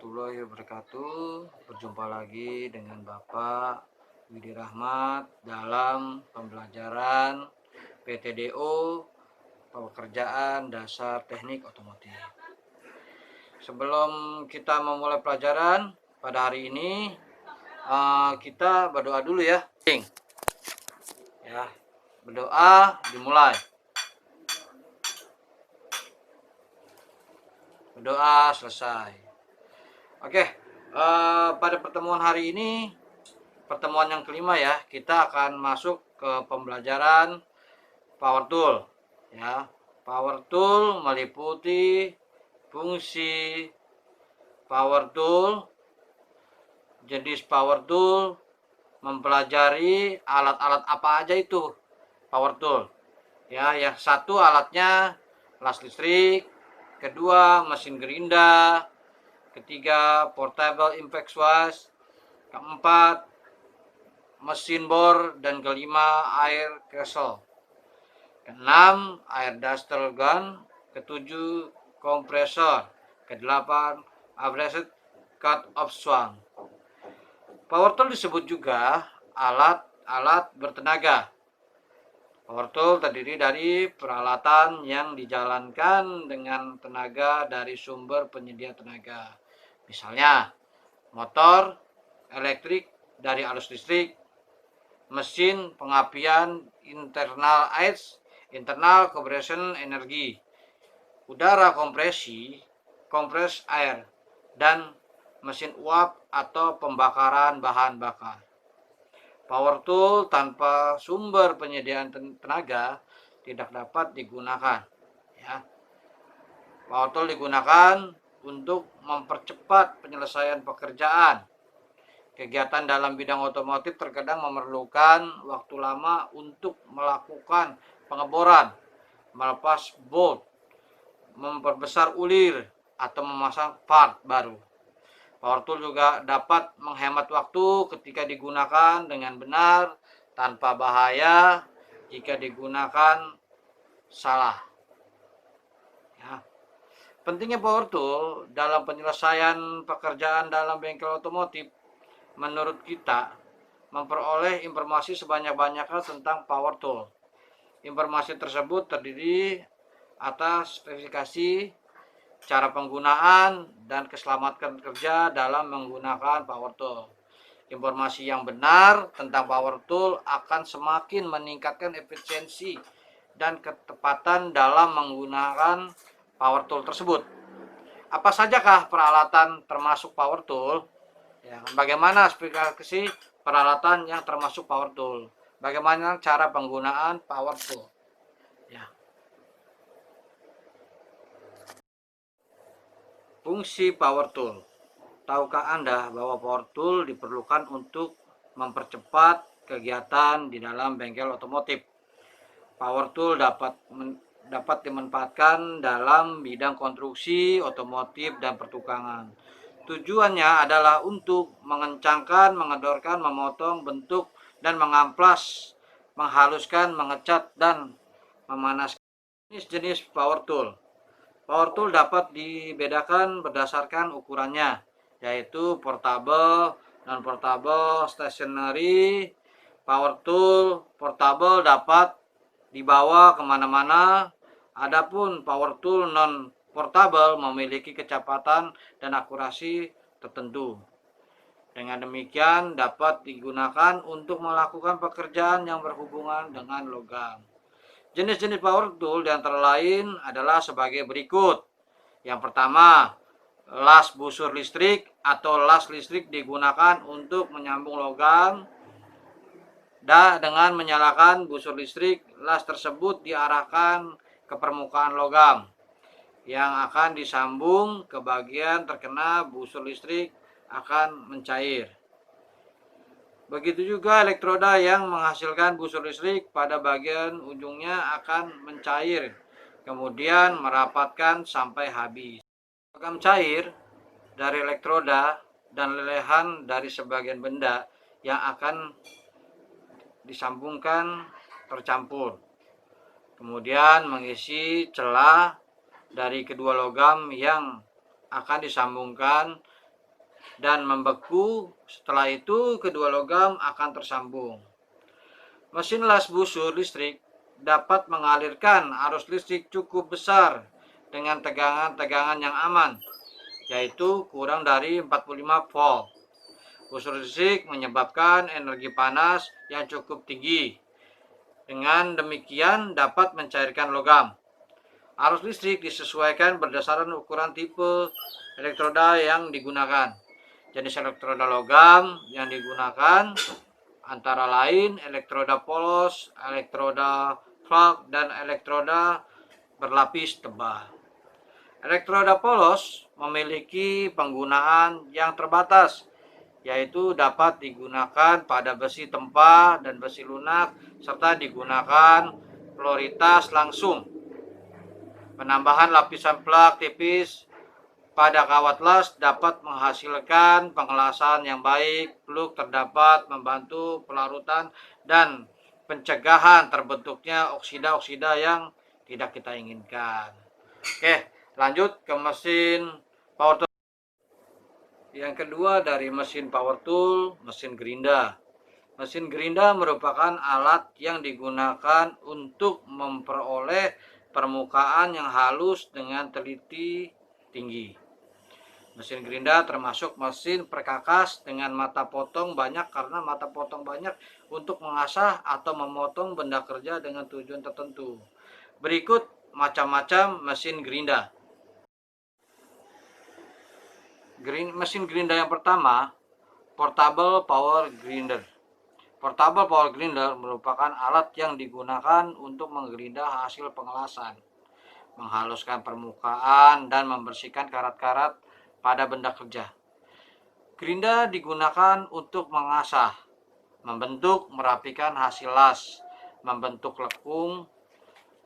warahmatullahi wabarakatuh. Berjumpa lagi dengan Bapak Widi Rahmat dalam pembelajaran PTDO Pekerjaan Dasar Teknik Otomotif. Sebelum kita memulai pelajaran pada hari ini, kita berdoa dulu ya. Berdoa dimulai. Berdoa selesai. Oke, pada pertemuan hari ini, pertemuan yang kelima ya, kita akan masuk ke pembelajaran power tool. Ya, power tool meliputi fungsi power tool, jenis power tool, mempelajari alat-alat apa aja itu power tool. Ya, yang satu alatnya las listrik, kedua mesin gerinda, ketiga portable impact switch, keempat mesin bor, dan kelima air castle, keenam air duster gun, ketujuh kompresor, kedelapan abrasive cut off swang. Power tool disebut juga alat-alat bertenaga. Power tool terdiri dari peralatan yang dijalankan dengan tenaga dari sumber penyedia tenaga. Misalnya, motor elektrik dari arus listrik, mesin pengapian internal aids, internal compression energi, udara kompresi, kompres air, dan mesin uap atau pembakaran bahan bakar. Power tool tanpa sumber penyediaan tenaga tidak dapat digunakan. Ya. Power tool digunakan untuk mempercepat penyelesaian pekerjaan. Kegiatan dalam bidang otomotif terkadang memerlukan waktu lama untuk melakukan pengeboran, melepas bolt, memperbesar ulir, atau memasang part baru. Power tool juga dapat menghemat waktu ketika digunakan dengan benar tanpa bahaya jika digunakan salah. Ya. Pentingnya power tool dalam penyelesaian pekerjaan dalam bengkel otomotif, menurut kita, memperoleh informasi sebanyak-banyaknya tentang power tool. Informasi tersebut terdiri atas spesifikasi, cara penggunaan, dan keselamatan kerja dalam menggunakan power tool. Informasi yang benar tentang power tool akan semakin meningkatkan efisiensi dan ketepatan dalam menggunakan power tool tersebut. Apa sajakah peralatan termasuk power tool? Ya, bagaimana spesifikasi peralatan yang termasuk power tool? Bagaimana cara penggunaan power tool? Ya. Fungsi power tool. Tahukah Anda bahwa power tool diperlukan untuk mempercepat kegiatan di dalam bengkel otomotif? Power tool dapat dimanfaatkan dalam bidang konstruksi, otomotif, dan pertukangan. Tujuannya adalah untuk mengencangkan, mengendorkan, memotong, bentuk, dan mengamplas, menghaluskan, mengecat, dan memanaskan. Jenis-jenis power tool. Power tool dapat dibedakan berdasarkan ukurannya, yaitu portable, non-portable, stationary. Power tool portable dapat dibawa kemana-mana, adapun power tool non-portable memiliki kecepatan dan akurasi tertentu. Dengan demikian dapat digunakan untuk melakukan pekerjaan yang berhubungan dengan logam. Jenis-jenis power tool yang antara lain adalah sebagai berikut. Yang pertama, las busur listrik atau las listrik digunakan untuk menyambung logam. Dengan menyalakan busur listrik, las tersebut diarahkan ke permukaan logam yang akan disambung ke bagian terkena busur listrik akan mencair. Begitu juga elektroda yang menghasilkan busur listrik pada bagian ujungnya akan mencair, kemudian merapatkan sampai habis. Logam cair dari elektroda dan lelehan dari sebagian benda yang akan disambungkan tercampur, kemudian mengisi celah dari kedua logam yang akan disambungkan dan membeku. Setelah itu kedua logam akan tersambung. Mesin las busur listrik dapat mengalirkan arus listrik cukup besar dengan tegangan-tegangan yang aman, yaitu kurang dari 45 volt. Busur listrik menyebabkan energi panas yang cukup tinggi. Dengan demikian dapat mencairkan logam. Arus listrik disesuaikan berdasarkan ukuran tipe elektroda yang digunakan. Jenis elektroda logam yang digunakan antara lain elektroda polos, elektroda flat, dan elektroda berlapis tebal. Elektroda polos memiliki penggunaan yang terbatas, yaitu dapat digunakan pada besi tempa dan besi lunak, serta digunakan polaritas langsung. Penambahan lapisan plak tipis pada kawat las dapat menghasilkan pengelasan yang baik. Pluk terdapat membantu pelarutan dan pencegahan terbentuknya oksida-oksida yang tidak kita inginkan. Oke, lanjut ke mesin power tool. Yang kedua dari mesin power tool, mesin gerinda. Mesin gerinda merupakan alat yang digunakan untuk memperoleh permukaan yang halus dengan teliti tinggi. Mesin gerinda termasuk mesin perkakas dengan mata potong banyak karena mata potong banyak untuk mengasah atau memotong benda kerja dengan tujuan tertentu. Berikut macam-macam mesin gerinda. Mesin gerinda yang pertama, portable power grinder. Portable power grinder merupakan alat yang digunakan untuk menggerinda hasil pengelasan, menghaluskan permukaan, dan membersihkan karat-karat pada benda kerja. Gerinda digunakan untuk mengasah, membentuk, merapikan hasil las, membentuk lekung,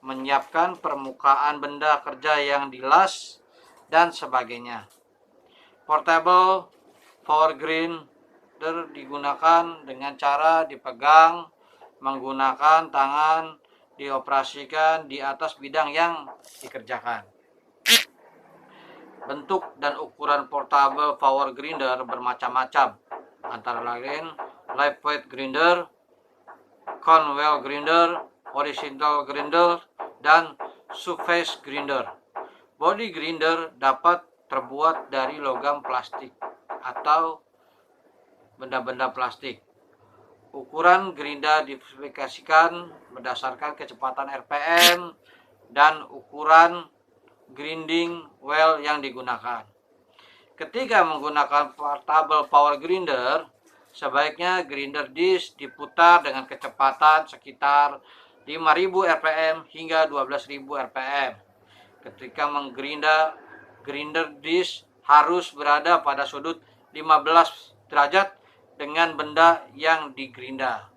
menyiapkan permukaan benda kerja yang dilas, dan sebagainya. Portable power grinder digunakan dengan cara dipegang menggunakan tangan, dioperasikan di atas bidang yang dikerjakan. Bentuk dan ukuran portable power grinder bermacam-macam, antara lain lightweight grinder, cone grinder, horizontal grinder, dan surface grinder. Body grinder dapat terbuat dari logam plastik atau benda-benda plastik. Ukuran gerinda dispesifikasikan berdasarkan kecepatan RPM dan ukuran grinding wheel yang digunakan. Ketika menggunakan portable power grinder, sebaiknya grinder disc diputar dengan kecepatan sekitar 5.000 RPM hingga 12.000 RPM. Ketika menggerinda, grinder disc harus berada pada sudut 15 derajat dengan benda yang digerinda.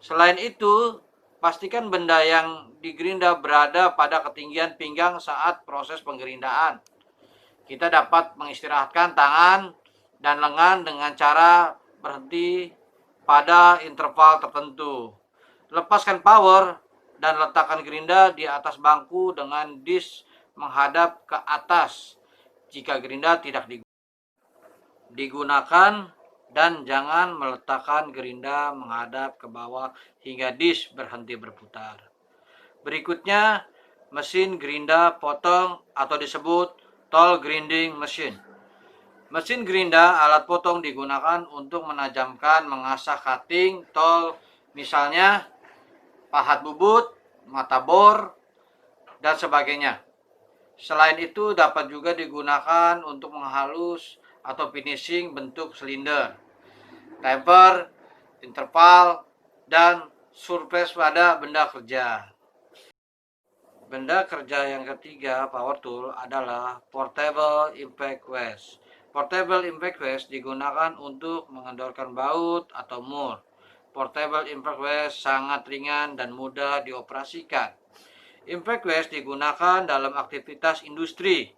Selain itu, pastikan benda yang digerinda berada pada ketinggian pinggang saat proses penggerindaan. Kita dapat mengistirahatkan tangan dan lengan dengan cara berhenti pada interval tertentu. Lepaskan power dan letakkan gerinda di atas bangku dengan disk menghadap ke atas jika gerinda tidak digunakan, dan jangan meletakkan gerinda menghadap ke bawah hingga disk berhenti berputar. Berikutnya, mesin gerinda potong atau disebut tool grinding machine. Mesin gerinda alat potong digunakan untuk menajamkan, mengasah cutting tool, misalnya pahat bubut, mata bor, dan sebagainya. Selain itu dapat juga digunakan untuk menghalus atau finishing bentuk silinder, taper, interval, dan surface pada benda kerja. Benda kerja yang ketiga power tool adalah portable impact wedge. Portable impact wedge digunakan untuk mengendorkan baut atau mur. Portable impact wedge sangat ringan dan mudah dioperasikan. Impact wedge digunakan dalam aktivitas industri.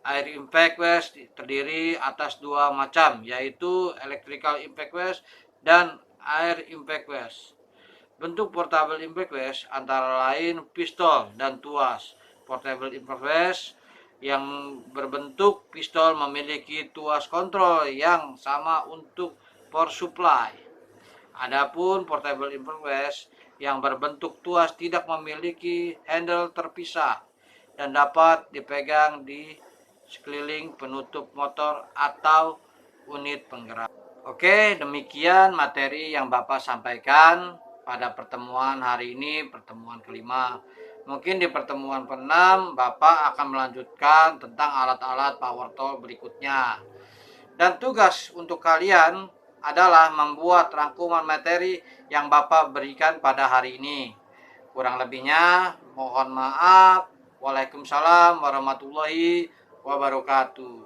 Air impact wedge terdiri atas dua macam, yaitu electrical impact wedge dan air impact wedge. Bentuk portable impact wedge antara lain pistol dan tuas. Portable impact wedge yang berbentuk pistol memiliki tuas kontrol yang sama untuk power supply. Adapun portable input flash yang berbentuk tuas tidak memiliki handle terpisah dan dapat dipegang di sekeliling penutup motor atau unit penggerak. Oke, demikian materi yang Bapak sampaikan pada pertemuan hari ini, pertemuan kelima. Mungkin di pertemuan ke-6 Bapak akan melanjutkan tentang alat-alat power tool berikutnya. Dan tugas untuk kalian adalah membuat rangkuman materi yang Bapak berikan pada hari ini. Kurang lebihnya mohon maaf. Waalaikumsalam warahmatullahi wabarakatuh.